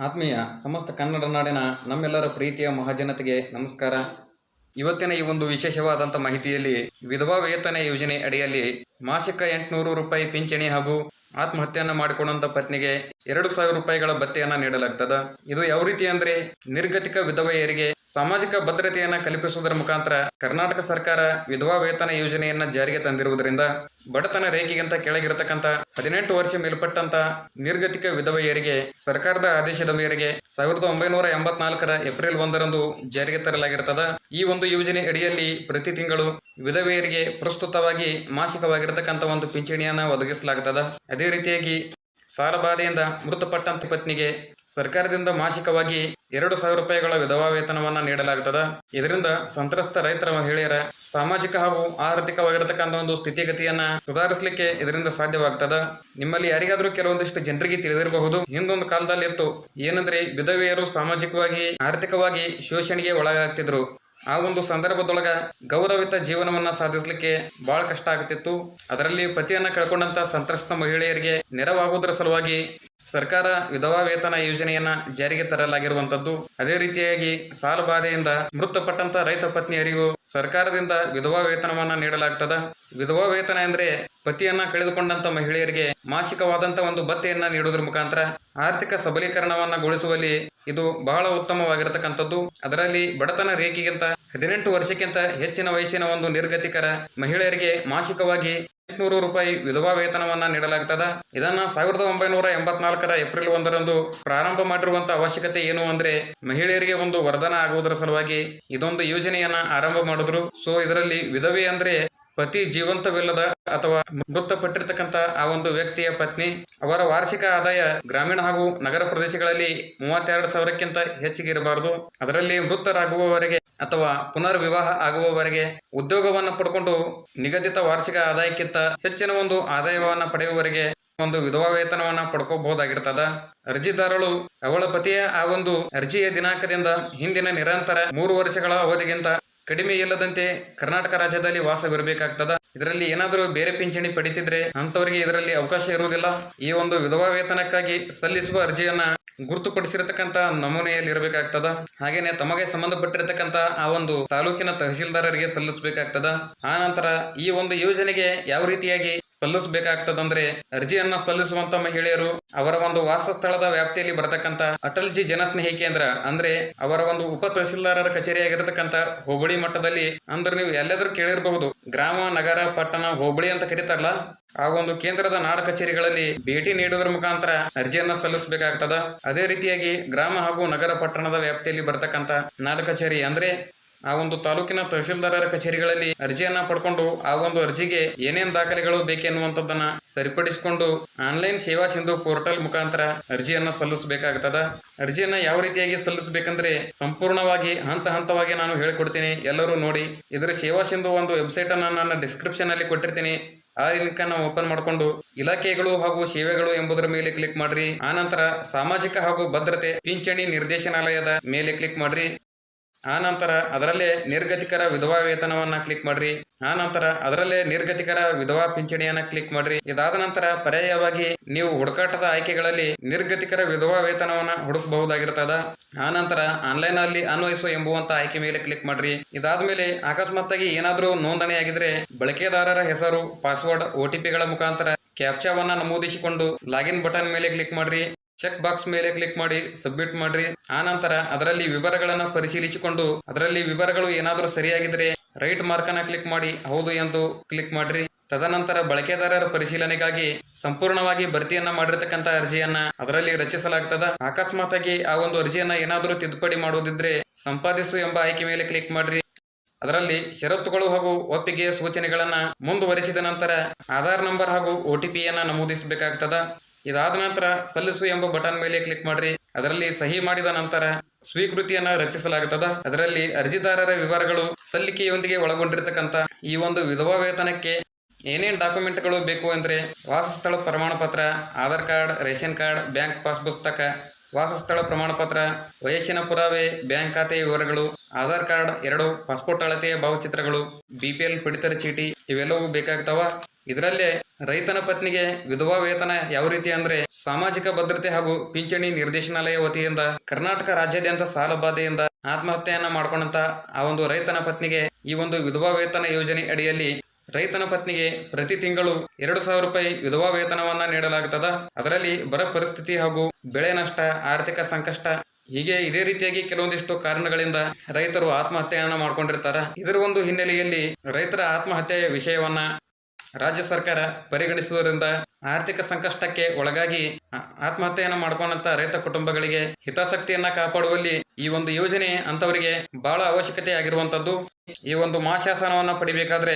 ಆತ್ಮೀಯ ಸಮಸ್ತ ಕನ್ನಡ ನಾಡಿನ ನಮ್ಮೆಲ್ಲರ ಪ್ರೀತಿಯ ಮಹಾಜನತೆಗೆ ನಮಸ್ಕಾರ. ಇವತ್ತಿನ ಈ ಒಂದು ವಿಶೇಷವಾದಂಥ ಮಾಹಿತಿಯಲ್ಲಿ ವಿಧವಾ ವೇತನ ಯೋಜನೆ ಅಡಿಯಲ್ಲಿ ಮಾಸಿಕ 800 ರೂಪಾಯಿ ಪಿಂಚಣಿ ಹಾಗೂ ಆತ್ಮಹತ್ಯೆಯನ್ನು ಮಾಡಿಕೊಂಡಂಥ ಪತ್ನಿಗೆ 2,000 ರೂಪಾಯಿಗಳ ಭತ್ಯೆಯನ್ನು ನೀಡಲಾಗ್ತದೆ. ಇದು ಯಾವ ರೀತಿ ಅಂದ್ರೆ ನಿರ್ಗತಿಕ ವಿಧವೆಯರಿಗೆ ಸಾಮಾಜಿಕ ಭದ್ರತೆಯನ್ನು ಕಲ್ಪಿಸುವುದರ ಮುಖಾಂತರ ಕರ್ನಾಟಕ ಸರ್ಕಾರ ವಿಧವಾ ವೇತನ ಯೋಜನೆಯನ್ನ ಜಾರಿಗೆ ತಂದಿರುವುದರಿಂದ ಬಡತನ ರೇಖೆಗಿಂತ ಕೆಳಗಿರತಕ್ಕಂಥ 18 ವರ್ಷ ಮೇಲ್ಪಟ್ಟಂತ ನಿರ್ಗತಿಕ ವಿಧವೆಯರಿಗೆ ಸರ್ಕಾರದ ಆದೇಶದ ಮೇರೆಗೆ 1984ರ ಏಪ್ರಿಲ್ 1ರಂದು ಜಾರಿಗೆ ತರಲಾಗಿರುತ್ತದೆ. ಈ ಒಂದು ಯೋಜನೆ ಅಡಿಯಲ್ಲಿ ಪ್ರತಿ ತಿಂಗಳು ವಿಧವೆಯರಿಗೆ ಪ್ರಸ್ತುತವಾಗಿ ಮಾಸಿಕವಾಗಿರತಕ್ಕಂಥ ಒಂದು ಪಿಂಚಣಿಯನ್ನು ಒದಗಿಸಲಾಗುತ್ತದೆ. ಅದೇ ರೀತಿಯಾಗಿ ಸಾಲಬಾಧೆಯಿಂದ ಮೃತಪಟ್ಟಂತ ಪತ್ನಿಗೆ ಸರ್ಕಾರದಿಂದ ಮಾಸಿಕವಾಗಿ 2,000 ರೂಪಾಯಿಗಳ ವಿಧವಾ ವೇತನವನ್ನು ನೀಡಲಾಗುತ್ತದೆ. ಇದರಿಂದ ಸಂತ್ರಸ್ತ ರೈತರ ಮಹಿಳೆಯರ ಸಾಮಾಜಿಕ ಹಾಗೂ ಆರ್ಥಿಕವಾಗಿರತಕ್ಕಂಥ ಒಂದು ಸ್ಥಿತಿಗತಿಯನ್ನ ಸುಧಾರಿಸಲಿಕ್ಕೆ ಇದರಿಂದ ಸಾಧ್ಯವಾಗ್ತದೆ. ನಿಮ್ಮಲ್ಲಿ ಯಾರಿಗಾದ್ರೂ ಕೆಲವೊಂದಿಷ್ಟು ಜನರಿಗೆ ತಿಳಿದಿರಬಹುದು, ಹಿಂದೊಂದು ಕಾಲದಲ್ಲಿ ಇತ್ತು ಏನಂದ್ರೆ ವಿಧವೆಯರು ಸಾಮಾಜಿಕವಾಗಿ ಆರ್ಥಿಕವಾಗಿ ಶೋಷಣೆಗೆ ಒಳಗಾಗ್ತಿದ್ರು. ಆ ಒಂದು ಸಂದರ್ಭದೊಳಗ ಗೌರವಿತ ಜೀವನವನ್ನ ಸಾಧಿಸಲಿಕ್ಕೆ ಬಹಳ ಕಷ್ಟ ಆಗ್ತಿತ್ತು. ಅದರಲ್ಲಿ ಪತಿಯನ್ನ ಕಳ್ಕೊಂಡಂತ ಸಂತ್ರಸ್ತ ಮಹಿಳೆಯರಿಗೆ ನೆರವಾಗುವುದರ ಸಲುವಾಗಿ ಸರ್ಕಾರ ವಿಧವಾ ವೇತನ ಯೋಜನೆಯನ್ನ ಜಾರಿಗೆ ತರಲಾಗಿರುವಂತದ್ದು. ಅದೇ ರೀತಿಯಾಗಿ ಸಾಲಬಾಧೆಯಿಂದ ಮೃತಪಟ್ಟಂತ ರೈತ ಪತ್ನಿಯರಿಗೂ ಸರ್ಕಾರದಿಂದ ವಿಧವಾ ವೇತನವನ್ನ ನೀಡಲಾಗ್ತದೆ. ವಿಧವಾ ವೇತನ ಅಂದ್ರೆ ಪತಿಯನ್ನ ಕಳೆದುಕೊಂಡಂತ ಮಹಿಳೆಯರಿಗೆ ಮಾಸಿಕವಾದಂತ ಒಂದು ಭತ್ಯೆಯನ್ನ ನೀಡುವುದರ ಮುಖಾಂತರ ಆರ್ಥಿಕ ಸಬಲೀಕರಣವನ್ನಗೊಳಿಸುವಲ್ಲಿ ಇದು ಬಹಳ ಉತ್ತಮವಾಗಿರತಕ್ಕಂಥದ್ದು. ಅದರಲ್ಲಿ ಬಡತನ ರೇಖೆಗಿಂತ 18 ವರ್ಷಕ್ಕಿಂತ ಹೆಚ್ಚಿನ ವಯಸ್ಸಿನ ಒಂದು ನಿರ್ಗತಿಕರ ಮಹಿಳೆಯರಿಗೆ ಮಾಸಿಕವಾಗಿ 800 ರೂಪಾಯಿ ವಿಧವಾ ವೇತನವನ್ನ ನೀಡಲಾಗ್ತದೆ. ಇದನ್ನ 1984ರ ಏಪ್ರಿಲ್ 1ರಂದು ಪ್ರಾರಂಭ ಮಾಡಿರುವಂತಹ ಅವಶ್ಯಕತೆ ಏನು ಅಂದ್ರೆ ಮಹಿಳೆಯರಿಗೆ ಒಂದು ವರದಾನ ಆಗುವುದರ ಸಲುವಾಗಿ ಇದೊಂದು ಯೋಜನೆಯನ್ನ ಆರಂಭ ಮಾಡಿದ್ರು. ಸೊ ಇದರಲ್ಲಿ ವಿಧವೆ ಅಂದ್ರೆ ಪತಿ ಜೀವಂತವಿಲ್ಲದ ಅಥವಾ ಮೃತಪಟ್ಟಿರ್ತಕ್ಕಂಥ ಆ ಒಂದು ವ್ಯಕ್ತಿಯ ಪತ್ನಿ, ಅವರ ವಾರ್ಷಿಕ ಆದಾಯ ಗ್ರಾಮೀಣ ಹಾಗೂ ನಗರ ಪ್ರದೇಶಗಳಲ್ಲಿ 32,000ಕ್ಕಿಂತ ಹೆಚ್ಚಿಗೆ ಇರಬಾರದು. ಅದರಲ್ಲಿ ಮೃತರಾಗುವವರೆಗೆ ಅಥವಾ ಪುನರ್ ವಿವಾಹ ಆಗುವವರೆಗೆ ಉದ್ಯೋಗವನ್ನು ಪಡ್ಕೊಂಡು ನಿಗದಿತ ವಾರ್ಷಿಕ ಆದಾಯಕ್ಕಿಂತ ಹೆಚ್ಚಿನ ಒಂದು ಆದಾಯವನ್ನ ಪಡೆಯುವವರೆಗೆ ಒಂದು ವಿಧವಾ ವೇತನವನ್ನ ಪಡ್ಕೋಬಹುದಾಗಿರ್ತದ. ಅರ್ಜಿದಾರಳು ಅವಳ ಪತಿಯ ಆ ಒಂದು ಅರ್ಜಿಯ ದಿನಾಂಕದಿಂದ ಹಿಂದಿನ ನಿರಂತರ 3 ವರ್ಷಗಳ ಅವಧಿಗಿಂತ ಕಡಿಮೆ ಇಲ್ಲದಂತೆ ಕರ್ನಾಟಕ ರಾಜ್ಯದಲ್ಲಿ ವಾಸವಿರಬೇಕಾಗ್ತದ. ಇದರಲ್ಲಿ ಏನಾದರೂ ಬೇರೆ ಪಿಂಚಣಿ ಪಡಿತಿದ್ರೆ ಅಂತವರಿಗೆ ಇದರಲ್ಲಿ ಅವಕಾಶ ಇರುವುದಿಲ್ಲ. ಈ ಒಂದು ವಿಧವಾ ವೇತನಕ್ಕಾಗಿ ಸಲ್ಲಿಸುವ ಅರ್ಜಿಯನ್ನ ಗುರುತುಪಡಿಸಿರತಕ್ಕಂತ ನಮೂನೆಯಲ್ಲಿ ಇರಬೇಕಾಗ್ತದ. ಹಾಗೇನೆ ತಮಗೆ ಸಂಬಂಧಪಟ್ಟಿರತಕ್ಕಂತ ಆ ಒಂದು ತಾಲೂಕಿನ ತಹಸೀಲ್ದಾರರಿಗೆ ಸಲ್ಲಿಸಬೇಕಾಗ್ತದ. ಆ ನಂತರ ಈ ಒಂದು ಯೋಜನೆಗೆ ಯಾವ ರೀತಿಯಾಗಿ ಸಲ್ಲಿಸಬೇಕಾಗ್ತದಂದ್ರೆ ಅರ್ಜಿಯನ್ನ ಸಲ್ಲಿಸುವಂತ ಮಹಿಳೆಯರು ಅವರ ಒಂದು ವಾಸಸ್ಥಳದ ವ್ಯಾಪ್ತಿಯಲ್ಲಿ ಬರತಕ್ಕಂತ ಅಟಲ್ಜಿ ಜನಸ್ನೇಹಿ ಕೇಂದ್ರ ಅಂದ್ರೆ ಅವರ ಒಂದು ಉಪ ತಹಸೀಲ್ದಾರರ ಕಚೇರಿಯಾಗಿರತಕ್ಕಂತ ಹೋಬಳಿ ಮಟ್ಟದಲ್ಲಿ, ಅಂದ್ರೆ ನೀವು ಎಲ್ಲಾದ್ರೂ ಕೇಳಿರಬಹುದು, ಗ್ರಾಮ ನಗರ ಪಟ್ಟಣ ಹೋಬಳಿ ಅಂತ ಕರೀತಾರಲ್ಲ, ಆ ಒಂದು ಕೇಂದ್ರದ ನಾಡ ಕಚೇರಿಗಳಲ್ಲಿ ಭೇಟಿ ನೀಡುವುದರ ಮುಖಾಂತರ ಅರ್ಜಿಯನ್ನ ಸಲ್ಲಿಸಬೇಕಾಗ್ತದ. ಅದೇ ರೀತಿಯಾಗಿ ಗ್ರಾಮ ಹಾಗೂ ನಗರ ಪಟ್ಟಣದ ವ್ಯಾಪ್ತಿಯಲ್ಲಿ ಬರತಕ್ಕಂತ ನಾಡ ಕಚೇರಿ ಅಂದ್ರೆ ಆ ಒಂದು ತಾಲೂಕಿನ ತಹಸೀಲ್ದಾರರ ಕಚೇರಿಗಳಲ್ಲಿ ಅರ್ಜಿಯನ್ನ ಪಡ್ಕೊಂಡು ಆ ಒಂದು ಅರ್ಜಿಗೆ ಏನೇನ್ ದಾಖಲೆಗಳು ಬೇಕೆನ್ನುವಂಥದ್ದನ್ನ ಸರಿಪಡಿಸಿಕೊಂಡು ಆನ್ಲೈನ್ ಸೇವಾ ಸಿಂಧು ಪೋರ್ಟಲ್ ಮುಖಾಂತರ ಅರ್ಜಿಯನ್ನ ಸಲ್ಲಿಸಬೇಕಾಗ್ತದ. ಅರ್ಜಿಯನ್ನ ಯಾವ ರೀತಿಯಾಗಿ ಸಲ್ಲಿಸಬೇಕಂದ್ರೆ ಸಂಪೂರ್ಣವಾಗಿ ಹಂತ ಹಂತವಾಗಿ ನಾನು ಹೇಳಿಕೊಡ್ತೀನಿ, ಎಲ್ಲರೂ ನೋಡಿ. ಇದರ ಸೇವಾ ಸಿಂಧು ಒಂದು ವೆಬ್ಸೈಟ್ ಅನ್ನ ನಾನು ಡಿಸ್ಕ್ರಿಪ್ಷನ್ ಅಲ್ಲಿ ಕೊಟ್ಟಿರ್ತೀನಿ. ಆ ಲಿಂಕ್ ಅನ್ನು ಓಪನ್ ಮಾಡಿಕೊಂಡು ಇಲಾಖೆಗಳು ಹಾಗೂ ಸೇವೆಗಳು ಎಂಬುದರ ಮೇಲೆ ಕ್ಲಿಕ್ ಮಾಡ್ರಿ. ಆನಂತರ ಸಾಮಾಜಿಕ ಹಾಗೂ ಭದ್ರತೆ ಪಿಂಚಣಿ ನಿರ್ದೇಶನಾಲಯದ ಮೇಲೆ ಕ್ಲಿಕ್ ಮಾಡ್ರಿ. ಆ ನಂತರ ಅದರಲ್ಲೇ ನಿರ್ಗತಿಕರ ವಿಧವಾ ವೇತನವನ್ನ ಕ್ಲಿಕ್ ಮಾಡ್ರಿ. ಆ ನಂತರ ಅದರಲ್ಲೇ ನಿರ್ಗತಿಕರ ವಿಧವಾ ಪಿಂಚಣಿಯನ್ನ ಕ್ಲಿಕ್ ಮಾಡ್ರಿ. ಇದಾದ ನಂತರ ಪರ್ಯಾಯವಾಗಿ ನೀವು ಹುಡುಕಾಟದ ಆಯ್ಕೆಗಳಲ್ಲಿ ನಿರ್ಗತಿಕರ ವಿಧವಾ ವೇತನವನ್ನ ಹುಡುಕಬಹುದಾಗಿರ್ತದ. ಆ ನಂತರ ಆನ್ಲೈನ್ ಅಲ್ಲಿ ಅನ್ವಯಿಸು ಎಂಬುವಂತ ಆಯ್ಕೆ ಮೇಲೆ ಕ್ಲಿಕ್ ಮಾಡ್ರಿ. ಇದಾದ್ಮೇಲೆ ಅಕಸ್ಮಾತ್ತಾಗಿ ಏನಾದ್ರೂ ನೋಂದಣಿ ಬಳಕೆದಾರರ ಹೆಸರು, ಪಾಸ್ವರ್ಡ್, OTPಗಳ ಮುಖಾಂತರ ಕ್ಯಾಪ್ಚಾವನ್ನ ನಮೂದಿಸಿಕೊಂಡು ಲಾಗಿನ್ ಬಟನ್ ಮೇಲೆ ಕ್ಲಿಕ್ ಮಾಡ್ರಿ. ಚೆಕ್ ಬಾಕ್ಸ್ ಮೇಲೆ ಕ್ಲಿಕ್ ಮಾಡಿ ಸಬ್ಮಿಟ್ ಮಾಡ್ರಿ. ಆ ನಂತರ ಅದರಲ್ಲಿ ವಿವರಗಳನ್ನ ಪರಿಶೀಲಿಸಿಕೊಂಡು ಅದರಲ್ಲಿ ವಿವರಗಳು ಏನಾದರೂ ಸರಿಯಾಗಿದ್ರೆ ರೈಟ್ ಮಾರ್ಕ್ ಅನ್ನ ಕ್ಲಿಕ್ ಮಾಡಿ ಹೌದು ಎಂದು ಕ್ಲಿಕ್ ಮಾಡ್ರಿ. ತದನಂತರ ಬಳಕೆದಾರರ ಪರಿಶೀಲನೆಗಾಗಿ ಸಂಪೂರ್ಣವಾಗಿ ಭರ್ತಿಯನ್ನ ಮಾಡಿರ್ತಕ್ಕಂಥ ಅರ್ಜಿಯನ್ನ ಅದರಲ್ಲಿ ರಚಿಸಲಾಗ್ತದ. ಅಕಸ್ಮಾತ್ತಾಗಿ ಆ ಒಂದು ಅರ್ಜಿಯನ್ನ ಏನಾದರೂ ತಿದ್ದುಪಡಿ ಮಾಡುವುದಿದ್ರೆ ಸಂಪಾದಿಸು ಎಂಬ ಆಯ್ಕೆ ಮೇಲೆ ಕ್ಲಿಕ್ ಮಾಡ್ರಿ. ಅದರಲ್ಲಿ ಷರತ್ತುಗಳು ಹಾಗೂ ಒಪ್ಪಿಗೆಯ ಸೂಚನೆಗಳನ್ನ ಮುಂದುವರಿಸಿದ ನಂತರ ಆಧಾರ್ ನಂಬರ್ ಹಾಗೂ OTPಯನ್ನ ನಮೂದಿಸಬೇಕಾಗ್ತದ. ಇದಾದ ನಂತರ ಸಲ್ಲಿಸು ಎಂಬ ಬಟನ್ ಮೇಲೆ ಕ್ಲಿಕ್ ಮಾಡ್ರಿ. ಅದರಲ್ಲಿ ಸಹಿ ಮಾಡಿದ ನಂತರ ಸ್ವೀಕೃತಿಯನ್ನ ರಚಿಸಲಾಗುತ್ತದೆ. ಅದರಲ್ಲಿ ಅರ್ಜಿದಾರರ ವಿವರಗಳು, ಸಲ್ಲಿಕೆಯೊಂದಿಗೆ ಒಳಗೊಂಡಿರ್ತಕ್ಕಂಥ ಈ ಒಂದು ವಿಧವಾ ವೇತನಕ್ಕೆ ಏನೇನು ಡಾಕ್ಯುಮೆಂಟ್ಗಳು ಬೇಕು ಅಂದ್ರೆ ವಾಸಸ್ಥಳ ಪ್ರಮಾಣ ಪತ್ರ, Aadhaar card, ration card, bank pass ಪುಸ್ತಕ, ವಾಸಸ್ಥಳ ಪ್ರಮಾಣ ಪತ್ರ, ವಯಸ್ಸಿನ ಪುರಾವೆ, ಬ್ಯಾಂಕ್ ಖಾತೆ ವಿವರಗಳು, ಆಧಾರ್ ಕಾರ್ಡ್ 2 ಪಾಸ್ಪೋರ್ಟ್ ಅಳತೆಯ ಭಾವಚಿತ್ರಗಳು, BPL ಪಡಿತರ ಚೀಟಿ ಇವೆಲ್ಲವೂ ಬೇಕಾಗ್ತಾವ. ಇದರಲ್ಲೇ ರೈತನ ಪತ್ನಿಗೆ ವಿಧವಾ ವೇತನ ಯಾವ ರೀತಿ ಅಂದ್ರೆ ಸಾಮಾಜಿಕ ಭದ್ರತೆ ಹಾಗೂ ಪಿಂಚಣಿ ನಿರ್ದೇಶನಾಲಯ ವತಿಯಿಂದ ಕರ್ನಾಟಕ ರಾಜ್ಯಾದ್ಯಂತ ಸಾಲಬಾಧೆಯಿಂದ ಆತ್ಮಹತ್ಯೆಯನ್ನ ಮಾಡ್ಕೊಂಡಂತ ಆ ಒಂದು ರೈತನ ಪತ್ನಿಗೆ ಈ ಒಂದು ವಿಧವಾ ವೇತನ ಯೋಜನೆ ಅಡಿಯಲ್ಲಿ ರೈತನ ಪತ್ನಿಗೆ ಪ್ರತಿ ತಿಂಗಳು 2,000 ರೂಪಾಯಿ ವಿಧವಾ ವೇತನವನ್ನ ನೀಡಲಾಗುತ್ತದೆ. ಅದರಲ್ಲಿ ಬರ ಪರಿಸ್ಥಿತಿ ಹಾಗೂ ಬೆಳೆ ನಷ್ಟ, ಆರ್ಥಿಕ ಸಂಕಷ್ಟ ಹೀಗೆ ಇದೇ ರೀತಿಯಾಗಿ ಕೆಲವೊಂದಿಷ್ಟು ಕಾರಣಗಳಿಂದ ರೈತರು ಆತ್ಮಹತ್ಯೆಯನ್ನ ಮಾಡ್ಕೊಂಡಿರ್ತಾರ. ಇದರ ಒಂದು ಹಿನ್ನೆಲೆಯಲ್ಲಿ ರೈತರ ಆತ್ಮಹತ್ಯೆಯ ವಿಷಯವನ್ನ ರಾಜ್ಯ ಸರ್ಕಾರ ಪರಿಗಣಿಸುವುದರಿಂದ ಆರ್ಥಿಕ ಸಂಕಷ್ಟಕ್ಕೆ ಒಳಗಾಗಿ ಆತ್ಮಹತ್ಯೆಯನ್ನ ಮಾಡ್ಕೊಂಡಂತ ರೈತ ಕುಟುಂಬಗಳಿಗೆ ಹಿತಾಸಕ್ತಿಯನ್ನ ಕಾಪಾಡುವಲ್ಲಿ ಈ ಒಂದು ಯೋಜನೆ ಅಂತವರಿಗೆ ಬಹಳ ಅವಶ್ಯಕತೆ ಆಗಿರುವಂತದ್ದು. ಈ ಒಂದು ಮಹಾಶಾಸನವನ್ನ ಪಡಿಬೇಕಾದ್ರೆ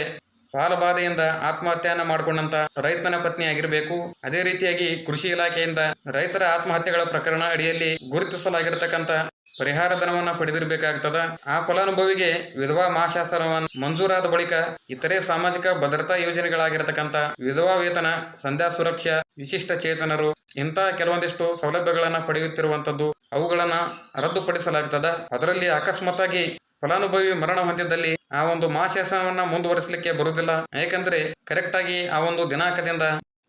ಸಾಲಬಾಧೆಯಿಂದ ಆತ್ಮಹತ್ಯೆಯನ್ನ ಮಾಡಿಕೊಂಡಂತ ರೈತನ ಪತ್ನಿ ಆಗಿರಬೇಕು. ಅದೇ ರೀತಿಯಾಗಿ ಕೃಷಿ ಇಲಾಖೆಯಿಂದ ರೈತರ ಆತ್ಮಹತ್ಯೆಗಳ ಪ್ರಕರಣ ಅಡಿಯಲ್ಲಿ ಗುರುತಿಸಲಾಗಿರತಕ್ಕಂತ ಪರಿಹಾರ ಧನವನ್ನ ಪಡೆದಿರಬೇಕಾಗ್ತದ. ಆ ಫಲಾನುಭವಿಗೆ ವಿಧವಾ ಮಹಾಶಾಸನವನ್ನು ಮಂಜೂರಾದ ಬಳಿಕ ಇತರೆ ಸಾಮಾಜಿಕ ಭದ್ರತಾ ಯೋಜನೆಗಳಾಗಿರತಕ್ಕಂತ ವಿಧವಾ ವೇತನ, ಸಂಧ್ಯಾ ಸುರಕ್ಷಾ, ವಿಶಿಷ್ಟ ಚೇತನರು ಇಂಥ ಕೆಲವೊಂದಿಷ್ಟು ಸೌಲಭ್ಯಗಳನ್ನ ಪಡೆಯುತ್ತಿರುವಂತದ್ದು ಅವುಗಳನ್ನ ರದ್ದುಪಡಿಸಲಾಗ್ತದ. ಅದರಲ್ಲಿ ಅಕಸ್ಮಾತ್ತಾಗಿ ಫಲಾನುಭವಿ ಮರಣ ಹೊಂದಿದ್ದಲ್ಲಿ ಆ ಒಂದು ಮಹಾಶಾಸನವನ್ನ ಮುಂದುವರಿಸಲಿಕ್ಕೆ ಬರುವುದಿಲ್ಲ. ಯಾಕಂದ್ರೆ ಕರೆಕ್ಟ್ ಆಗಿ ಆ ಒಂದು ದಿನಾಂಕದಿಂದ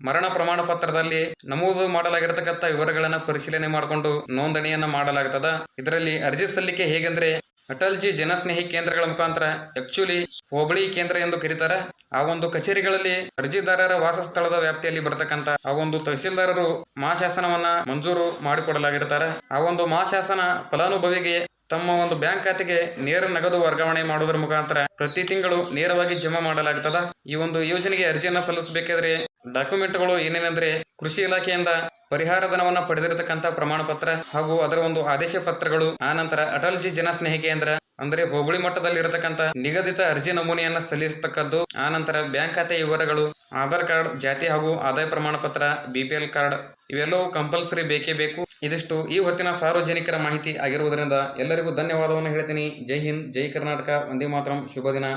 ಮರಣ ಪ್ರಮಾಣ ಪತ್ರದಲ್ಲಿ ನಮೂದು ಮಾಡಲಾಗಿರತಕ್ಕಂಥ ವಿವರಗಳನ್ನ ಪರಿಶೀಲನೆ ಮಾಡಿಕೊಂಡು ನೋಂದಣಿಯನ್ನ ಮಾಡಲಾಗ್ತದ. ಇದರಲ್ಲಿ ಅರ್ಜಿ ಸಲ್ಲಿಕೆ ಹೇಗೆಂದ್ರೆ ಅಟಲ್ಜಿ ಜನಸ್ನೇಹಿ ಕೇಂದ್ರಗಳ ಮುಖಾಂತರ, ಆಕ್ಚುಲಿ ಹೋಬಳಿ ಕೇಂದ್ರ ಎಂದು ಕರೀತಾರೆ. ಆ ಒಂದು ಕಚೇರಿಗಳಲ್ಲಿ ಅರ್ಜಿದಾರರ ವಾಸಸ್ಥಳದ ವ್ಯಾಪ್ತಿಯಲ್ಲಿ ಬರತಕ್ಕಂತ ಆ ಒಂದು ತಹಸೀಲ್ದಾರರು ಮಹಾಶಾಸನವನ್ನ ಮಂಜೂರು ಮಾಡಿಕೊಡಲಾಗಿರ್ತಾರೆ. ಆ ಒಂದು ಮಹಾಶಾಸನ ಫಲಾನುಭವಿಗೆ ತಮ್ಮ ಒಂದು ಬ್ಯಾಂಕ್ ಖಾತೆಗೆ ನೇರ ನಗದು ವರ್ಗಾವಣೆ ಮಾಡುವುದರ ಮುಖಾಂತರ ಪ್ರತಿ ತಿಂಗಳು ನೇರವಾಗಿ ಜಮಾ ಮಾಡಲಾಗ್ತದ. ಈ ಒಂದು ಯೋಜನೆಗೆ ಅರ್ಜಿಯನ್ನ ಸಲ್ಲಿಸಬೇಕಾದ್ರೆ ಡಾಕ್ಯುಮೆಂಟ್ಗಳು ಏನೇನೆಂದ್ರೆ ಕೃಷಿ ಇಲಾಖೆಯಿಂದ ಪರಿಹಾರ ಧನವನ್ನ ಪಡೆದಿರತಕ್ಕಂತ ಪ್ರಮಾಣ ಪತ್ರ ಹಾಗೂ ಅದರ ಒಂದು ಆದೇಶ ಪತ್ರಗಳು, ಆನಂತರ ಅಟಲ್ಜಿ ಜನಸ್ನೇಹಿ ಕೇಂದ್ರ ಅಂದ್ರೆ ಹೋಬಳಿ ಮಟ್ಟದಲ್ಲಿ ಇರತಕ್ಕಂತ ನಿಗದಿತ ಅರ್ಜಿ ನಮೂನೆಯನ್ನ ಸಲ್ಲಿಸತಕ್ಕದ್ದು, ಆನಂತರ ಬ್ಯಾಂಕ್ ಖಾತೆ ವಿವರಗಳು, ಆಧಾರ್ ಕಾರ್ಡ್, ಜಾತಿ ಹಾಗೂ ಆದಾಯ ಪ್ರಮಾಣ ಪತ್ರ, BPL ಕಾರ್ಡ್ ಇವೆಲ್ಲವೂ ಕಂಪಲ್ಸರಿ ಬೇಕೇ ಬೇಕು. ಇದಿಷ್ಟು ಈ ಹೊತ್ತಿನ ಸಾರ್ವಜನಿಕರ ಮಾಹಿತಿ ಆಗಿರುವುದರಿಂದ ಎಲ್ಲರಿಗೂ ಧನ್ಯವಾದವನ್ನು ಹೇಳ್ತೀನಿ. ಜೈ ಹಿಂದ್, ಜೈ ಕರ್ನಾಟಕ, ವಂದೇ ಮಾತರಂ, ಶುಭ ದಿನ.